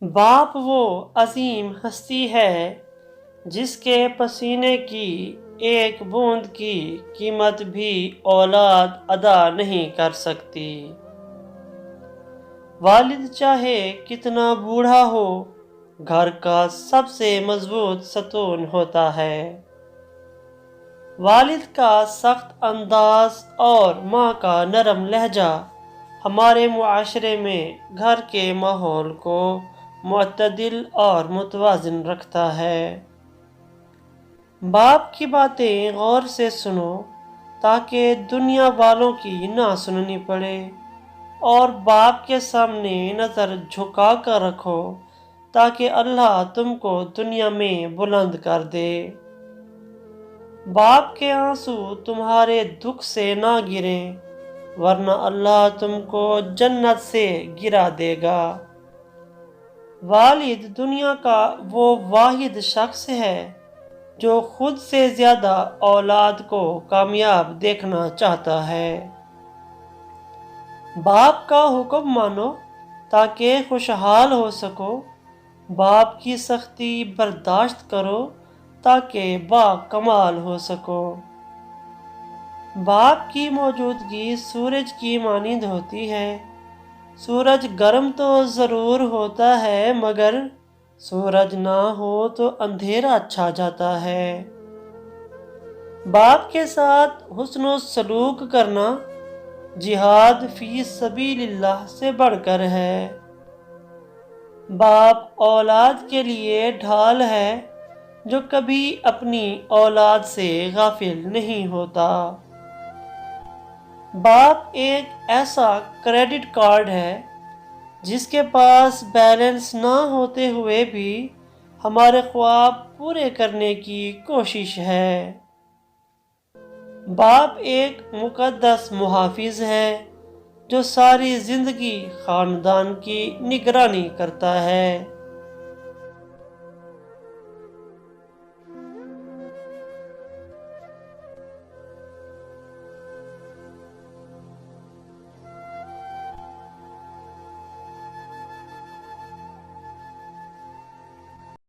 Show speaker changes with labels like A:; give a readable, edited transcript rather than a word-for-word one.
A: باپ وہ عظیم ہستی ہے جس کے پسینے کی ایک بوند کی قیمت بھی اولاد ادا نہیں کر سکتی۔ والد چاہے کتنا بوڑھا ہو، گھر کا سب سے مضبوط ستون ہوتا ہے۔ والد کا سخت انداز اور ماں کا نرم لہجہ ہمارے معاشرے میں گھر کے ماحول کو معتدل اور متوازن رکھتا ہے۔ باپ کی باتیں غور سے سنو تاکہ دنیا والوں کی نہ سننی پڑے، اور باپ کے سامنے نظر جھکا کر رکھو تاکہ اللہ تم کو دنیا میں بلند کر دے۔ باپ کے آنسو تمہارے دکھ سے نہ گریں، ورنہ اللہ تم کو جنت سے گرا دے گا۔ والد دنیا کا وہ واحد شخص ہے جو خود سے زیادہ اولاد کو کامیاب دیکھنا چاہتا ہے۔ باپ کا حکم مانو تاکہ خوشحال ہو سکو، باپ کی سختی برداشت کرو تاکہ باکمال ہو سکو۔ باپ کی موجودگی سورج کی مانند ہوتی ہے۔ سورج گرم تو ضرور ہوتا ہے، مگر سورج نہ ہو تو اندھیرا چھا جاتا ہے۔ باپ کے ساتھ حسن و سلوک کرنا جہاد فی سبیل اللہ سے بڑھ کر ہے۔ باپ اولاد کے لیے ڈھال ہے جو کبھی اپنی اولاد سے غافل نہیں ہوتا۔ باپ ایک ایسا کریڈٹ کارڈ ہے جس کے پاس بیلنس نہ ہوتے ہوئے بھی ہمارے خواب پورے کرنے کی کوشش ہے۔ باپ ایک مقدس محافظ ہے جو ساری زندگی خاندان کی نگرانی کرتا ہے۔